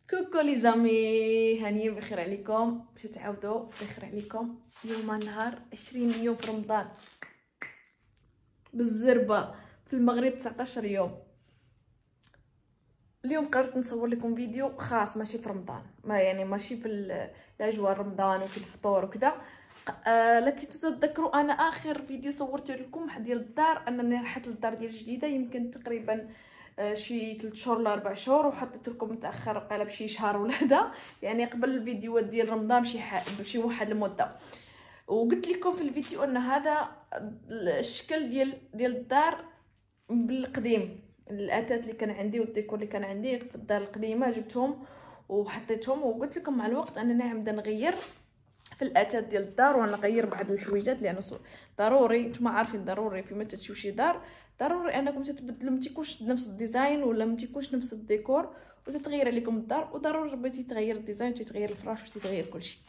كوكو لي زامي، هانيين بخير عليكم، باش تعاودوا بخير عليكم. اليوم نهار 20 يوم في رمضان بالزربه في المغرب، 19 يوم. اليوم قررت نصور لكم فيديو خاص، ماشي في رمضان، ما يعني ماشي في الاجواء رمضان وفي الفطور وكذا. لكن تتذكروا انا اخر فيديو صورت لكم ديال الدار، انني رحت للدار ديال جديده يمكن تقريبا شي 3 شهور ولا 4 شهور، وحطيت لكم متاخر قال بشي شهر ولا هذا، يعني قبل الفيديوهات ديال رمضان بشي واحد المده. وقلت لكم في الفيديو ان هذا الشكل ديال الدار بالقديم، الاثاث اللي كان عندي والديكور اللي كان عندي في الدار القديمه جبتهم وحطيتهم، وقلت لكم مع الوقت انني عمدا نغير في الاثاث ديال الدار ونغير بعض الحويجات، لانه ضروري نتوما عارفين ضروري فيما تمشيو شي دار ضروري انكم تتبدلوا، ما تيكونش نفس الديزاين ولا ما تيكونش نفس الديكور وتتغير عليكم الدار، وضروري بغيتي تغير الديزاين وتتغير الفراش وتتغير كلشي.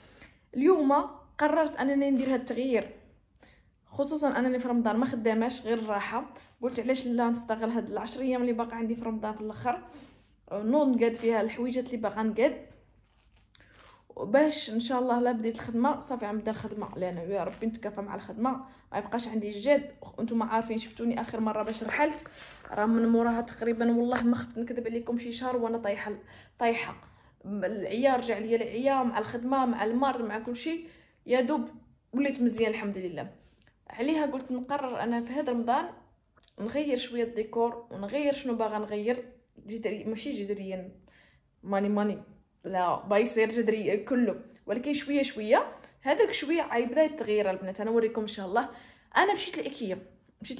اليوم قررت انني ندير هذا التغيير، خصوصا انني في رمضان ما خداماش غير الراحه، قلت علاش لا نستغل هاد ال10 ايام اللي باقا عندي في رمضان في الاخر، نوض نقاد فيها الحويجات اللي باقا نقاد، باش ان شاء الله لا بديت الخدمه صافي غنبدا الخدمه، لان يا ربي نتكافى مع الخدمه ما يبقاش عندي جاد. وانتم عارفين شفتوني اخر مره باش رحلت، راه من موراها تقريبا والله ما خفت نكذب عليكم شي شهر وانا طايحه. العيا رجع ليا العيا مع الخدمه مع المرض مع كل شيء، يا دوب وليت مزيان الحمد لله. عليها قلت نقرر انا في هذا رمضان نغير شويه الديكور ونغير شنو باغا نغير جذري، ماشي جذريا ماني لا بايصير جذري كله، ولكن شويه شويه. هذاك شويه يبدا يتغير البنات، انا نوريكم ان شاء الله. انا مشيت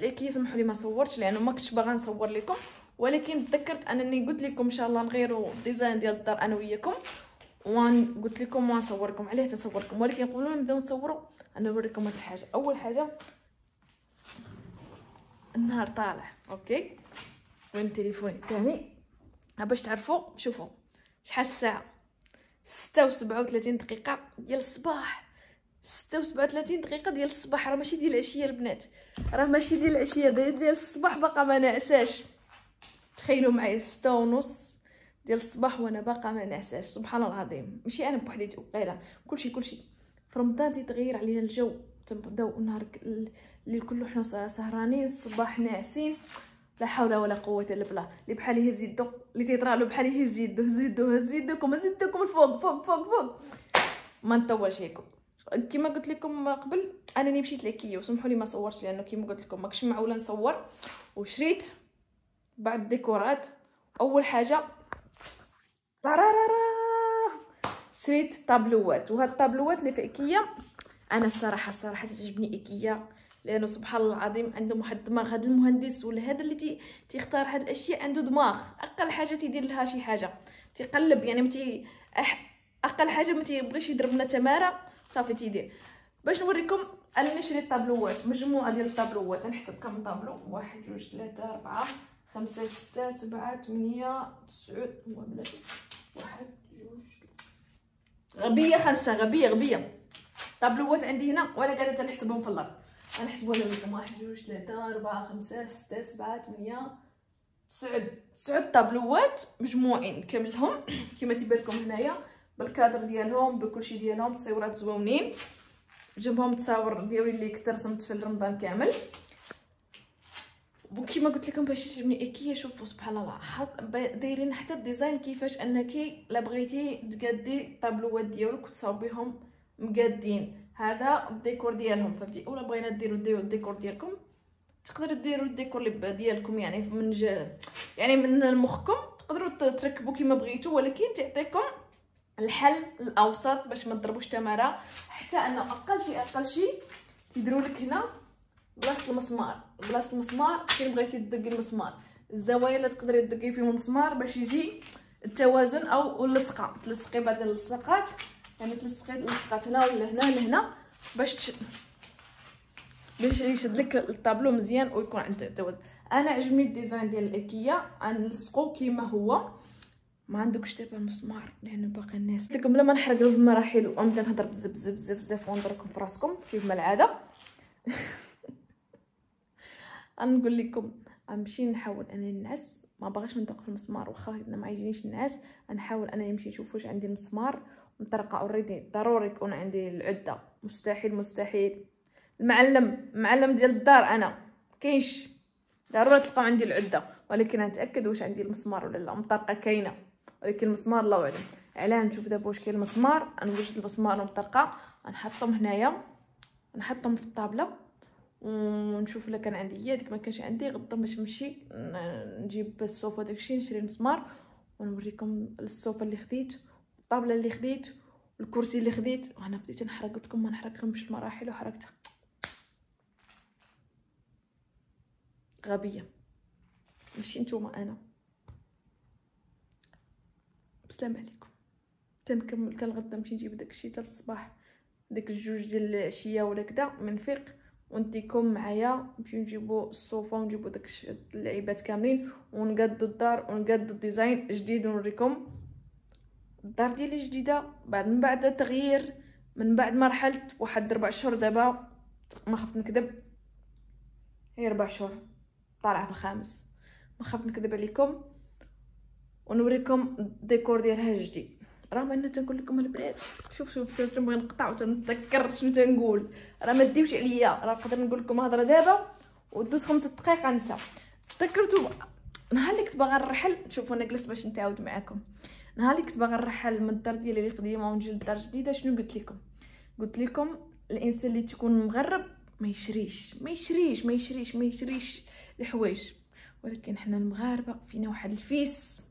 لايكيا، سمحوا لي ما صورتش لانه ما كنتش باغا نصور لكم، ولكن تذكرت انني قلت لكم ان شاء الله نغيروا الديزاين ديال الدار انا وياكم، قلت لكم ونصوركم عليه تصوركم. ولكن قبل ما نبداو نصوروا انا نوريكم هاد الحاجه. اول حاجه النهار طالع، اوكي، وين تليفوني الثاني باش تعرفوا. شوفوا شحال الساعه، 6:37 دقيقه ديال الصباح، 6:37 دقيقه ديال الصباح، راه ماشي ديال العشيه البنات، راه ماشي ديال العشيه، ديال الصباح باقا ما نعساش. تخيلوا معايا 6:30 ديال الصباح وانا باقا ما نعساش، سبحان الله العظيم. ماشي انا بوحديتي وقيله، كلشي في رمضان تيتغير علينا الجو، تنبداو النهار اللي كله حنا سهرانين، الصباح ناعسين، لا حول ولا قوه الا بالله. اللي بحال يهز يدو، اللي تيطرا له بحال يهز يدو، هز يدوكم الفوق فوق. ما نطولش لكم، كما قلت لكم قبل انني مشيت لكيا، وسمحوا لي ما صورتش لانه كما قلت لكم ماكش معوله نصور، وشريت بعض الديكورات. اول حاجه شريت طابلوات، وهاد الطابلوات اللي في ايكيا انا الصراحه تعجبني ايكيا، لانه سبحان الله العظيم عندهم واحد الدماغ. هذا المهندس ولا هذا اللي تيختار هاد الاشياء عنده دماغ، اقل حاجه تيدير لها شي حاجه، تيقلب يعني اقل حاجه ما تيبغيش يضرب لنا تماره صافي تيدير. باش نوريكم انا نشري طابلوات، مجموعه ديال الطابلوات، نحسب كم طابلو، 1 2 3 4 5 6 7 8 9 هو بلاتي 1 2 غبيه 5 غبيه طابلوات عندي هنا، ولا قاعده تنحسبهم في الارض. غنحسبوا لكم 1 2 3 4 5 6 7 8 9 طابلوات مجموعين كاملهم كما تيبان لكم هنايا، بالكادر ديالهم بكلشي ديالهم، تصويرات زوينين، جنبهم تصاور ديالي اللي كنت رسمت في رمضان كامل. وكما قلت لكم باش تعجبني ايكيا، شوفوا سبحان الله دايرين حتى الديزاين كيفاش انك لا بغيتي تقادي الطابلوات ديالك وتصاوبيهم مقادين، هذا الديكور ديالهم فهمتي. اولا بغينا ديروا الديكور ديالكم تقدروا ديروا الديكور اللي ديالكم، يعني يعني من مخكم تقدروا تركبوا كما بغيتوا، ولكن تعطيكم الحل الاوسط باش ما تضربوش تماره. حتى انه اقل شيء تيديروا لك هنا بلاصه المسمار كي بغيتي تدقي المسمار، الزوايا اللي تقدري تدقي فيهم المسمار باش يجي التوازن، او اللصقه تلصقي بعض اللصقات، يعني تلصقي اللصقات هنا ولا هنا لهنا باش يشد لك الطابلو مزيان ويكون عنده توازن. انا عجبني الديزاين ديال الايكيا، نلصقو كيما هو، ما عندكش دابا المسمار لان باقي الناس. قلت لكم بلا ما نحرق المراحل ونبدا نهضر بزاف ونضركم في راسكم كيف ما العاده. نقول لكم غنمشي نحاول انني نعس ما باغاش ندق في المسمار، واخا انا ما يجينيش النعاس نحاول انا نمشي نشوف واش عندي المسمار ونطرقه اوريدي. ضروري يكون عندي العده، مستحيل مستحيل. المعلم ديال الدار انا كاينش، ضروري تلقاو عندي العده، ولكن نتاكد واش عندي المسمار ولا لا. مطرقه كاينه ولكن المسمار الله اعلم. علاه نشوف دابا واش كاين المسمار، نوجد المسمار ومطرقه نحطهم هنايا، نحطهم في الطابله ونشوف الا كان عندي. هي ديك ما كانش عندي غدا باش نمشي نجيب الصوفه داكشي نشري المسمار ونوريكم الصوفه اللي خديت، الطابله اللي خديت، الكرسي اللي خديت. وانا بديت نحرق، قلت لكم ما نحرقهمش المراحل وحرقتها. غبيه ماشي نتوما انا. السلام عليكم. تنكمل حتى الغدا نمشي نجيب داكشي حتى الصباح، ديك الجوج ديال العشيه ولا كدا منفيق وانتيكم معايا نمشيو نجيبو الصوفه ونجيبو داك اللعيبات كاملين ونقادو الدار ونقادو الديزاين جديد ونوريكم. الدار ديالي جديده من بعد التغيير، من بعد مرحله واحد 4 شهور دابا، ما خفت نكذب، هي 4 شهور طالعه في الخامس، ما خفت نكذب عليكم ونوريكم الديكور ديالها جديد. رغم ان تنقول لكم البنات شوف تنبغي نقطع وتنتذكر شنو تنقول، راه ما ديوش عليا، راه نقدر نقول لكم هضره دابا ودوز 5 دقائق ننسى. تذكرتوا نهار اللي كنت باغا نرحل، شوفوا انا جلست باش نتعاود معكم. نهار اللي كنت باغا نرحل من الدار ديالي اللي قديمه ونجي للدار جديده، شنو قلت لكم الانسان اللي تكون مغرب ما يشريش الحوايج. ولكن حنا المغاربه فينا واحد الفيس،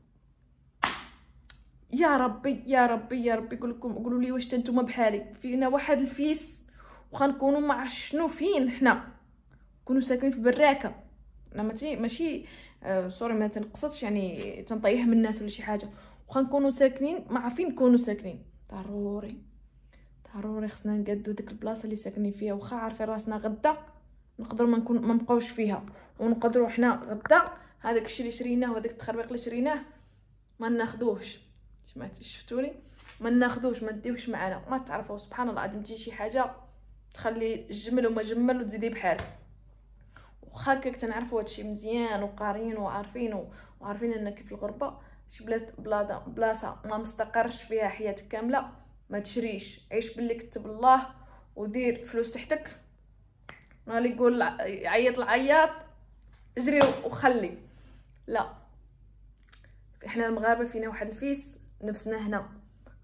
يا ربي يا ربي يا ربي. قولوا لي واش نتوما بحالي؟ فينا واحد الفيس وغنكونوا ما عرف شنو فين. حنا كونوا ساكنين في براكه، انا ماشي سوري ما تنقصدش يعني تنطيح من الناس ولا شي حاجه، وغنكونوا ساكنين ما عارفين نكونوا ساكنين. ضروري خصنا نقادو ديك البلاصه اللي ساكنين فيها، واخا عارفين راسنا غدا نقدروا ما نبقاوش فيها، ونقدروا حنا غدا هذاك الشيء اللي شريناه وهذاك التخربيق اللي شريناه ما ناخذوش. شفتوني ما ناخذوش، ما نديوش معنا. ما تعرفوا سبحان الله العظيم تجي شي حاجه تخلي الجمل وما جمل وتزيدي بحال. واخا كنت تنعرفوا هادشي مزيان وقاريين وعارفين ان كيف الغربه شي بلاصه ما مستقرش فيها حياتك كامله ما تشريش. عيش باللي كتب الله ودير فلوس تحتك. اللي يقول عيط العياط اجري وخلي، لا. احنا المغاربه فينا واحد الفيس، نفسنا هنا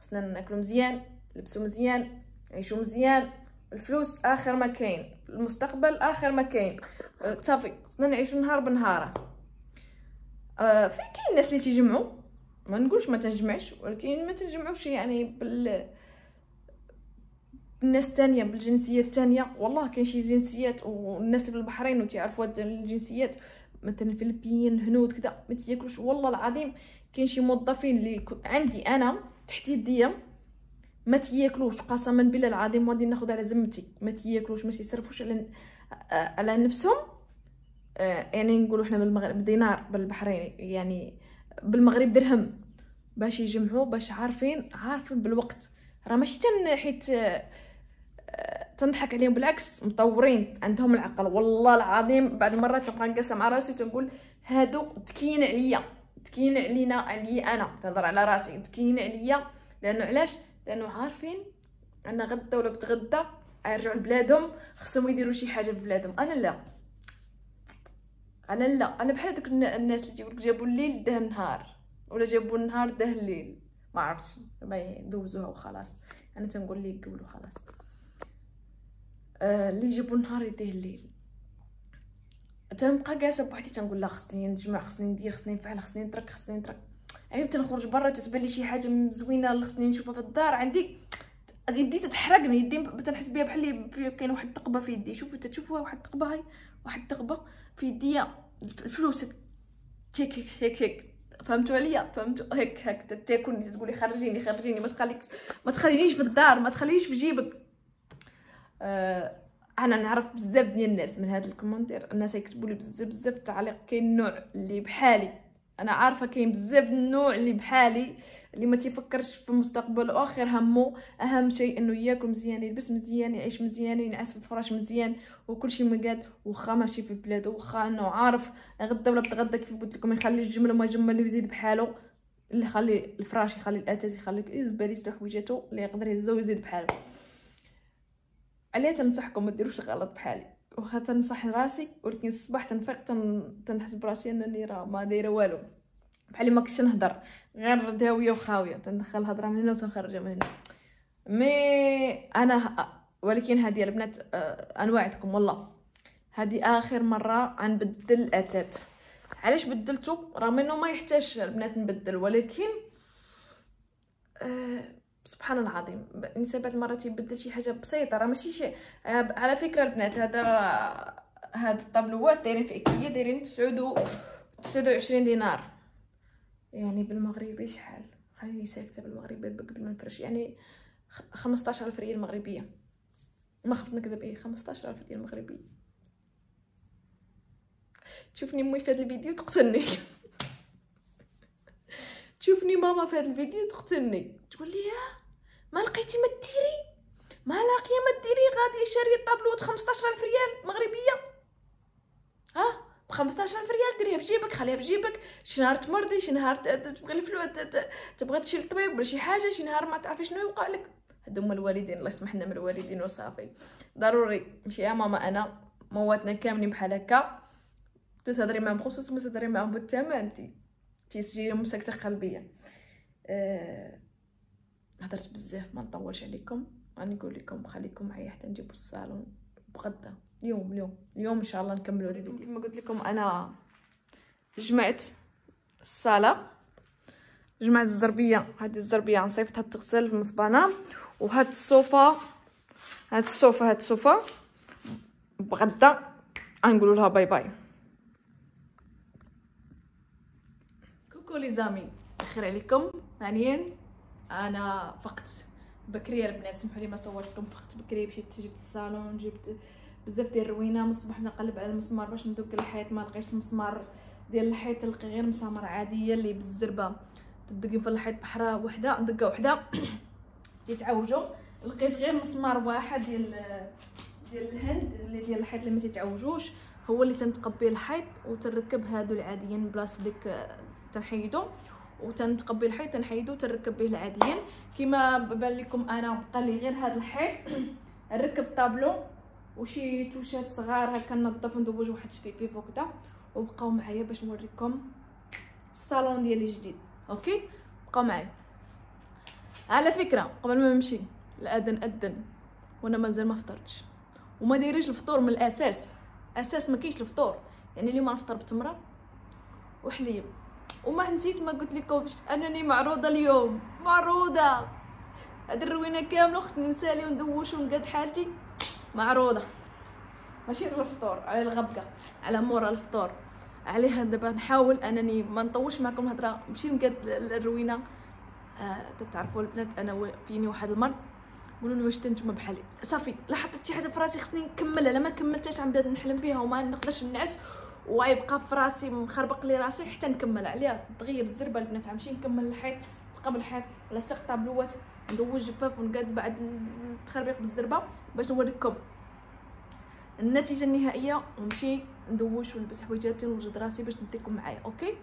خصنا ناكلوا مزيان، نلبسوا مزيان، نعيشوا مزيان، الفلوس اخر ما كاين، المستقبل اخر ما كاين، صافي خصنا نعيشوا نهار بنهاره. فين كاين الناس اللي تيجمعوا، ما نقولش ما تنجمعش، ولكن ما تنجمعوش يعني بالناس الثانيه بالجنسيه الثانيه. والله كاين شي جنسيات والناس في البحرين وتعرفوا هاد الجنسيات، مثلا الفلبين الهنود كذا ما تياكلوش. والله العظيم كاين شي موظفين اللي عندي انا تحت يديا ما تياكلوش، قسما بالله العظيم غادي ناخذ على ذمتي، ما تياكلوش، ما تيصرفوش على نفسهم. يعني نقولوا حنا بالمغرب دينار، بالبحرين يعني بالمغرب درهم، باش يجمعوا، باش عارفين بالوقت. راه ماشي حيت تنضحك عليهم، بالعكس مطورين عندهم العقل. والله العظيم بعد مرات تنبقى جالسه مع راسي وتنقول هادو تكين عليا انا تنهضر على راسي، تكين عليا. لانه علاش؟ لانه عارفين ان غدا ولا بتغدا يرجعوا لبلادهم، خصهم يديروا شي حاجه في بلادهم. انا لا، انا بحال هذوك الناس اللي تيقولك جابوا الليل ده النهار، ولا جابوا النهار ده الليل، ما عرفتش دوزوها وخلاص. انا تنقول لي قبلوا خلاص، اللي يجيبوا النهار يديه الليل. تنبقى جالسه بوحدي تنقول لا خصني نجمع، خصني ندير، خصني نفعل، خصني نترك. يعني تنخرج برا تتبان لي شي حاجه زوينه اللي خصني نشوفها في الدار، عندي يدي تتحرقني، يدي تنحس بها بحال اللي كاين واحد الثقبه في يدي. تشوفوا واحد الثقبه، هاي واحد الثقبه في يدي، الفلوس هيك فهمتوا عليا؟ فهمتوا هيك تاكل تقولي خرجيني ما تخلينيش في الدار، ما تخلينيش في جيبك. انا نعرف بزاف ديال الناس من هذا الكومونتير، الناس يكتبوا لي بزاف التعليق. كاين نوع اللي بحالي، انا عارفه كاين بزاف النوع اللي بحالي اللي ما تيفكرش في المستقبل واخر همه اهم شيء انه ياكل مزيان، يلبس مزيان، يعيش مزيان، ينعس في الفراش مزيان وكل شيء مقاد، واخا ماشي في بلادو، واخا انه عارف غدا ولا بتغدا كيف قلت لكم يخلي الجمل وما يجمل ويزيد بحاله، اللي يخلي الفراش، يخلي الاثاث، يخلي يزبال، يسلو حويجاتو اللي يقدر يهزو ويزيد بحاله. عليه تنصحكم ما ديروش الغلط بحالي، واخا تنصح راسي ولكن الصباح تنفيق تنحس براسي انني راه ما دايره والو، بحالي ما كنتش نهضر، غير داويه وخاويه، تندخل الهضره من هنا وتنخرجها من هنا. مي انا ولكن هذه البنات انواعدكم والله هذه اخر مره غنبدل الاثاث. علاش بدلته؟ رغم انه ما يحتاج البنات نبدل، ولكن سبحان الله العظيم الانسان بعض المرات يبدل شي حاجه بسيطه، راه ماشي شي. على فكره البنات هاد الطابلوات دايرين في ايكيا دايرين 29 دينار، يعني بالمغربي شحال؟ خليني ساكته بالمغربي قبل ما نفرش، يعني 15000 ريال مغربيه، ما خفت نكذب، ايه 15000 ريال مغربيه. تشوفني امي في هذا الفيديو تقتلني تشوفني ماما في هذا الفيديو تقتلني، تقول لي ما لقيتي ما ديري، ما لاقيه ما ديري، غادي شاريه طابلوت 15000 ريال مغربيه، ب 15000 ريال ديريها في جيبك، خليها في جيبك، شي نهار تمرضي، شي نهار تبغي الفلوس، تبغي تمشي للطبيب ولا شي حاجه، شي نهار ما تعرفي شنو يوقع لك. هادو هما الوالدين، الله يسمح لنا من الوالدين وصافي. ضروري ماشي يا ماما انا مواتنا كاملين بحال هكا، تهضري معاهم بخصوص ما تهضري معاهم بالتمام، تيسجلي لهم سكته قلبيه. هضرت بزاف، ما نطولش عليكم، غادي نقول لكم خليكم معايا حتى نجيبوا الصالون بغدا اليوم ان شاء الله نكملوا هذا الفيديو. كما قلت لكم انا جمعت الصاله، جمعت الزربيه، هذه الزربيه غنصيفطها تغسل في المصبانه، وهاد الصوفه بغدا غنقولوا لها باي باي. كوكو لي زامي، بخير عليكم هانيين. انا فقت بكري البنات، سمحوا لي ما صورتكم، فقت بكري مشيت جبت الصالون، جبت بزاف ديال الروينه، من الصباح نقلب على المسمار باش ندق الحيط، ما لقيتش المسمار ديال الحيط، نلقى غير مسامر عاديه اللي بالزربه تدقي في الحيط بحره وحده، دقه وحده يتعوجوا، لقيت غير مسمار واحد ديال الهند اللي ديال الحيط اللي ما تيتعوجوش، هو اللي تنتقبي الحيط وتركب هادو العاديين بلاصه ديك تنحيدو، وتنتقبي الحيط تنحيدو تركب به العاديين. كما بان لكم انا بقى لي غير هذا الحيط نركب طابلو وشي توشات صغار هكا ننظف ندوج واحد شبيبي فوق كدا، وبقاو معايا باش نوريكم الصالون ديالي الجديد. اوكي بقاو معايا. على فكره قبل ما نمشي الاذان اذن وانا مازال ما فطرتش، وما دايريش الفطور من الاساس، ما كاينش الفطور، يعني اليوم غنفطر بتمره وحليب، وما نسيت ما قلت لكم انني معروضه اليوم، معروضه هاد الروينه كامله خصني نسالي وندوش ونقاد حالتي، معروضه ماشي غير الفطور، على الغبقه، على مورا الفطور، عليها دابا نحاول انني ما نطولش معكم الهضره، نمشي نقاد الروينه. تتعرفوا البنات انا فيني واحد المرض، قولوا لي واش نتوما بحالي، صافي لا حطيت شي حاجه في راسي خصني نكملها، لا ما كملتهاش غنبدا نحلم بها وما نقدرش ننعس، وغيبقى في راسي مخربق لي راسي حتى نكمل عليها. دغيا بالزربه البنات غنمشي نكمل الحيط، تقابل الحيط لصق طابلوات، ندوز جفاف ونقاد بعد التخربيق بالزربه باش نوريكم النتيجه النهائيه، ونمشي ندوش ونلبس حويجاتي ونوجد راسي باش نديكم معايا. اوكي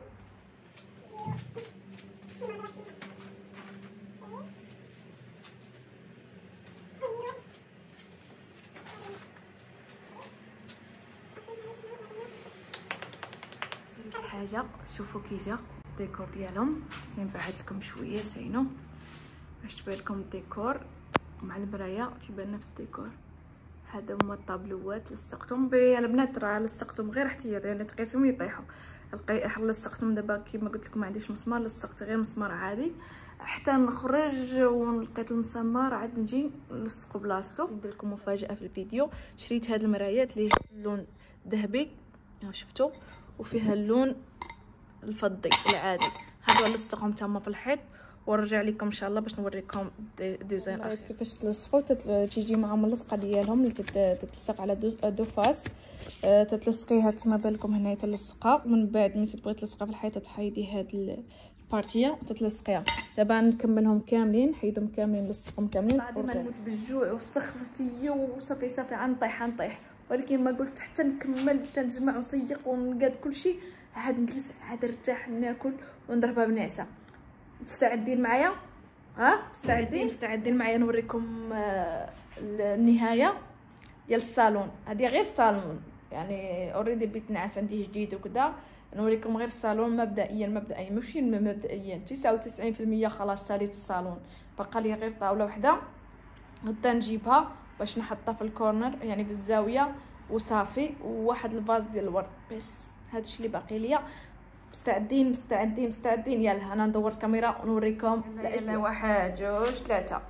حاجه شوفوا كي جا الديكور ديالهم، نبعد لكم شويه ساينو باش تبان لكم الديكور مع المرايه، تيبان نفس الديكور. هذا هما الطابلوات لصقتهم البنات، راه لصقتهم غير احتياطي، يعني تقيسهم يطيحوا، لصقتهم دابا كيما قلت لكم ما عنديش مسمار، لصقت غير مسمار عادي حتى نخرج ولقيت المسمار عاد نجي نلصقو بلاصتو. ندير لكم مفاجاه في الفيديو، شريت هاد المرايات اللي اللون ذهبي شفتوا، وفيها اللون الفضي العادي، هادو لصقهم تما في الحيط ونرجع لكم ان شاء الله باش نوريكم ديزاين اخر كيفاش تلصقوا. تيجي معهم اللصقه ديالهم اللي تتلصق على دو فاس، تتلصقيها كما بان لكم هنايا تلصقها، ومن بعد ملي تبغي تلصقها في الحيط تحيدي هاد بارتيه وتتلصقيها. دابا نكملهم كاملين، نحيدهم كاملين، نلصقهم كاملين. بعد ما نموت بالجوع والسخف فيا وصافي غنطيح، ولكن ما قلت حتى نكمل حتى نجمع ونسيق ونقاد كلشي، عاد نجلس عاد نرتاح ناكل ونضربها بنعسه. مستعدين معايا؟ مستعدين معايا نوريكم النهايه ديال الصالون. هذه غير الصالون، يعني اوريدي البيت نعس عندي جديد وكذا. نوريكم غير الصالون مبدئيا ماشي مبدئيا 99% خلاص ساليت الصالون، بقى لي غير طاوله وحده غدا نجيبها باش نحطها في الكورنر يعني بالزاويه وصافي، وواحد الفاز ديال الورد بس. هادشي اللي باقي ليا. مستعدين يلا انا ندور الكاميرا ونوريكم. يلا 1 2 3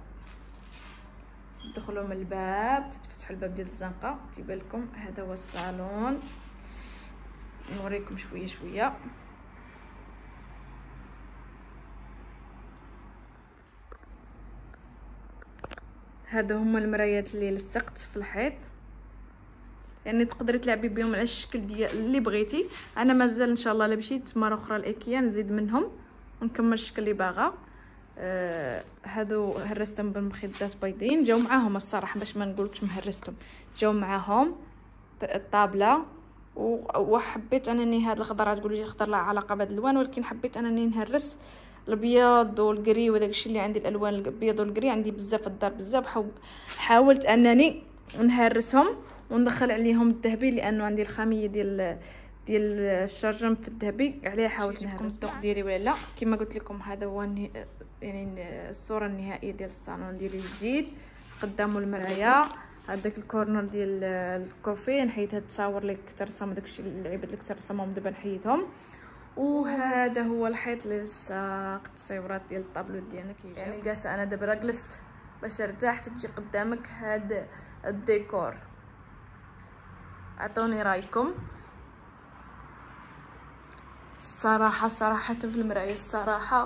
تدخلوا من الباب، تتفتحوا الباب ديال الزنقه تيبان لكم. هذا هو الصالون، نوريكم شويه. هادو هما المرايات اللي لصقت في الحيط، يعني تقدري تلعبي بهم على الشكل ديال اللي بغيتي. انا مازال ان شاء الله الا مشيت مره اخرى لايكيا نزيد منهم ونكمل الشكل اللي باغا. هادو هرستهم بالمخدات بيضين، جاو معاهم الصراحه باش ما نقولكش مهرستهم، جاو معاهم الطابله. وحبيت انني هاد الخضره تقولوا لي الخضر لا علاقه بهاد الالوان، ولكن حبيت انني نهرس الابيض والكري وداك الشيء اللي عندي. الالوان الابيض والكري عندي بزاف في الدار بزاف، حاولت انني نهرسهم وندخل عليهم الذهبي لانه عندي الخاميه ديال الشرجم في الذهبي عليها. حاولت نهرس الذوق ديالي ولا لا. كما قلت لكم هذا هو يعني الصوره النهائيه ديال الصالون ديالي الجديد. قدامه المرايه، هذاك الكورنر ديال الكوفي نحيد هاد التصاور اللي كنت رسم داكشي اللعيبات اللي كنت رسمهم دابا نحيدهم. وهذا هو الحيط اللي لصقت التصويرات ديال الطابلو ديالنا. كيف يعني جالسه انا دابا جلست باش ارتاح تجي قدامك هاد الديكور. اعطوني رايكم. صراحه في المرايه الصراحه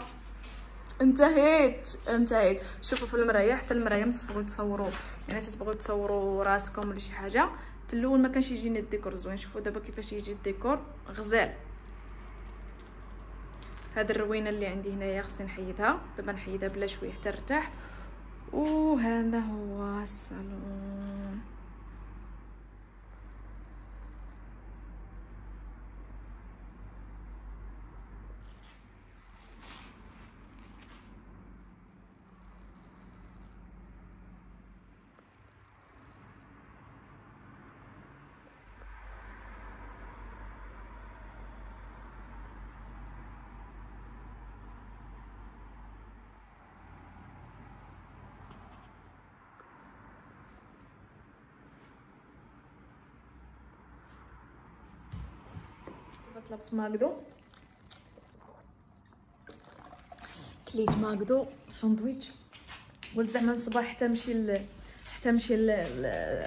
انتهيت. شوفوا في المرايه، حتى المرايه ملي تبغيو تصوروا يعني تبغيو تصوروا راسكم ولا شي حاجه، في الاول ما كانش يجيني الديكور زوين. شوفوا دابا كيفاش يجي الديكور غزال. هاد الروينه اللي عندي هنايا خصني نحيدها دابا، نحيدها بلا شويه حتى نرتاح. وهذا هو الصالون. طلبت ماكدو، كليت ماكدو ساندويتش، قلت زعما نصبر حتى نمشي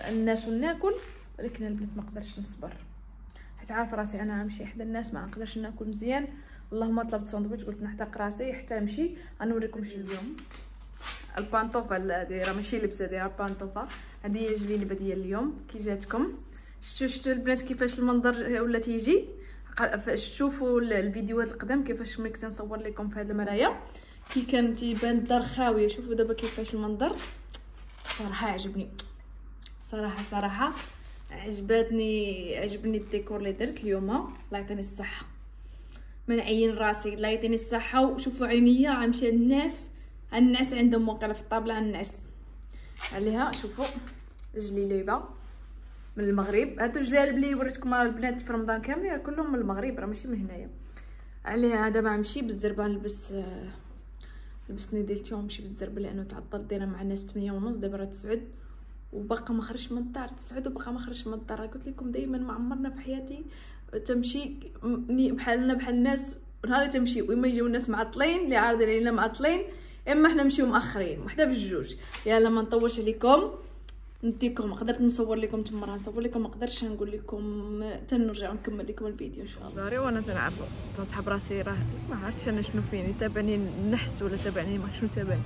الناس وناكل، ولكن البنات ما قدرتش نصبر حيت عارفه راسي انا غنمشي حدا الناس ما نقدرش ناكل مزيان. اللهم طلبت ساندويتش، قلت نحتاق راسي حتى نمشي. غنوريكم شي اليوم البانطوفه دايره ماشي لبسه، دايره البانطوفه. هذه هي الجليبه ديال اليوم كي جاتكم. شفتوا البنات كيفاش المنظر ولا تيجي. شوفوا الفيديوهات القدام كيفاش ملي كنت نصور لكم في هذه المرايه كي كان تيبان الدار خاويه. شوفوا دابا كيفاش المنظر. صراحه عجبني، صراحه عجبني الديكور اللي درت اليوم. الله يعطيني الصحه، ما نعين راسي، الله يعطيني الصحه. وشوفوا عينيا غنمشي الناس عندهم موقله في الطابله غنعس عليها. شوفوا جليبه من المغرب. هادو الجلالب اللي وريتكم البنات في رمضان كاملين كلهم من المغرب، راه ماشي من هنايا. عليها دابا غنمشي بالزربه نلبس نديلتي ونمشي بالزربه لانه تعطلت دايره مع الناس 8:30. دابا راه 9 وباقا ما خرجت من الدار. 9 وباقا ما خرجت من الدار. قلت لكم دائما ما عمرنا في حياتي تمشي بحالنا بحال الناس. نهار تمشي وإما يجيو الناس معطلين اللي عارضين علينا معطلين، اما حنا نمشيو مأخرين، وحده بجوج. يلا ما نطولش عليكم، نديكم قدرت نصور لكم تما، نصور لكم ما قدرتش نقول لكم حتى نرجع ونكمل لكم الفيديو ان شاء الله. زاري وانا تنعب تنحب راسي، راه ما عرفتش انا شنو فيني، تابعني النحس ولا تابعني ما شنو تابعني،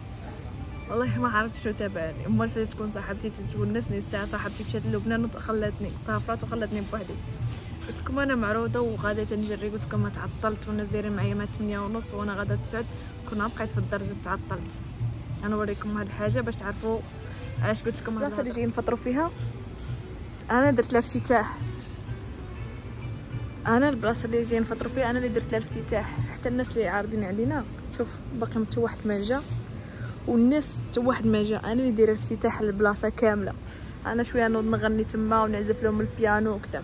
والله ما عرفت شنو تابعني. امال فاش تكون صاحبتي تتونسني الساعه صاحبتي مشات للبنان وخلاتني سافرت وخلاتني بوحدي. قلت لكم انا معروضه وغادا تنجري، قلت لكم ما تعطلت والناس دايرين معايا مع 8:30 وانا غادا 9 كنا بقيت في الدار زدت تعطلت. انا نوريكم هاد الحاجه باش تعرفوا علاش قلت لكم البلاصه اللي جايين نفطروا فيها. انا درت لها افتتاح، انا البلاصه اللي جايين نفطروا فيها انا اللي درت لها الافتتاح. حتى الناس اللي عارضين علينا شوف باقي حتى واحد ما جا، والناس حتى واحد ما جا، انا اللي دايره الافتتاح البلاصه كامله. انا شويه نوض نغني تما ونعزف لهم البيانو وكذا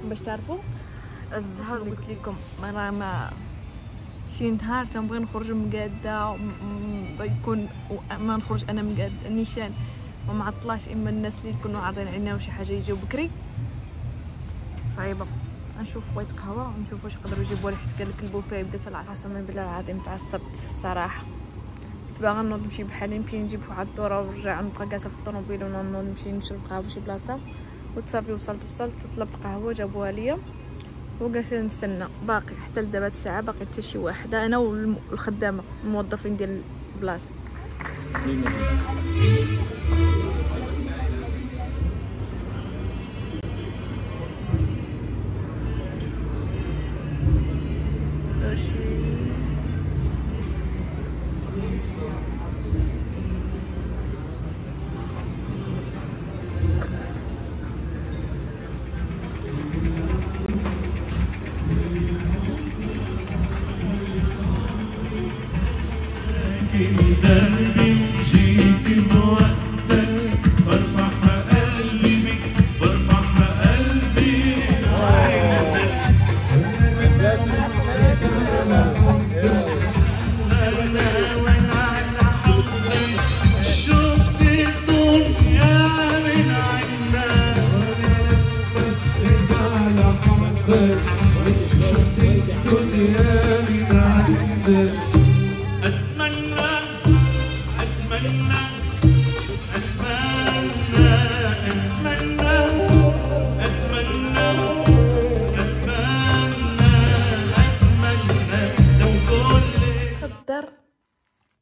باش تعرفوا. الزهر اللي قلت لكم ما شي نهار تنبغي نخرج مقاده ويكون ما نخرج انا مقاده نيشان ما معطلاش، اما الناس اللي يكونوا عارضين علينا وشي حاجه يجيو بكري صعيبه. نشوف بغيت قهوه ونشوف واش يقدروا يجيبوا لي، حيت قال لك البوفيه بدات العصر. قسما بالله العظيم تعصبت الصراحه، كنت باغا نوض نمشي بحالي نمشي نجيب واحد الدوره ونرجع نبقى جالسه في الطوموبيل ونوض نمشي نشرب قهوه في شي بلاصه وتصافي. وصلت طلبت قهوه جابوها ليا وجالسه نستنى باقي حتى لدابا الساعه باقي حتى شي واحده، انا والخدامه الموظفين ديال البلاصه. دربي وجيت بوقتك فرفح قلبي بك فرفح قلبي انا وانا على حبي شفت الدنيا من عندك بس على حبك شفت الدنيا من عندك.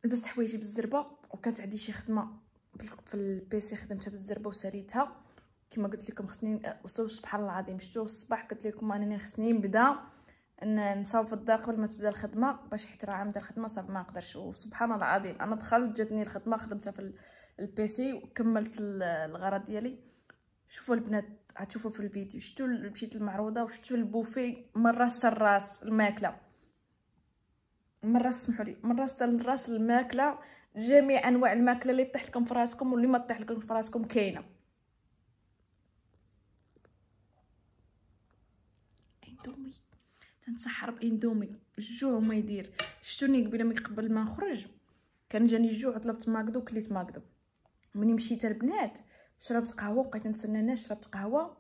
لبست حوايجي بالزربه وكانت عندي شي خدمه في البيسي خدمتها بالزربه وساليتها كما قلت لكم. خصني وصل سبحان الله العظيم شفتو الصباح قلت لكم انني خصني نبدا نصاوب في الدار قبل ما تبدا الخدمه باش حيت راه عامده الخدمه صافي ما نقدرش. وسبحان الله العظيم انا دخلت جاتني الخدمه خدمتها في البيسي وكملت الغرض ديالي. شوفوا البنات غتشوفوا في الفيديو شفتوا مشيت المعروضه وشفتوا البوفي من راس الراس الماكله، من راس سمحوا لي من راس للراس الماكله، جميع انواع الماكله اللي طيح لكم في راسكم واللي ما طيح لكم في راسكم كاينه. اندومي تنسحر باندومي الجوع ما يدير. شتوني قبل ما نخرج كان جاني الجوع طلبت ماكدو كليت ماكدو. مني مشيت البنات شربت قهوه بقيت نتسنى الناس شربت قهوه.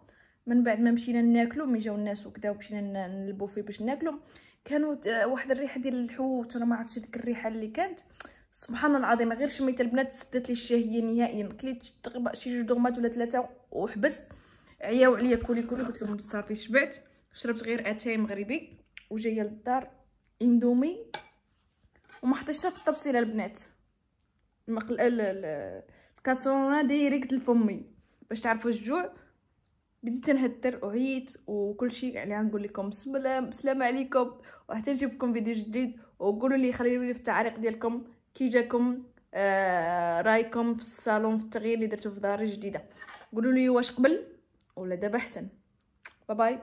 من بعد ما مشينا ناكلو ملي جاو الناس وكذا ومشينا نلبو باش ناكلو كانوا واحد الريحه ديال الحوت وانا ما عرفتش ديك الريحه اللي كانت سبحان الله العظيم غير شميت البنات سدت لي الشهيه نهائيا. كليت شي جوج دوغمات ولا ثلاثه وحبست. عياو عليا كولي قلت لهم صافي شبعت. شربت غير اتاي مغربي وجايه للدار اندومي وما حطيتش حتى التبصيله البنات. الكاسرونه ديريكت لفمي باش تعرفوا الجوع. بديت نهدر وعييت وكل شيء عليها. نقول لكم سلام عليكم وحتى نجيبكم فيديو جديد. وقولوا لي خليوا لي في التعليق ديالكم كي جاكم رايكم في الصالون في التغيير اللي درتو في داري جديده. قولوا لي واش قبل ولا دابا احسن. باي باي.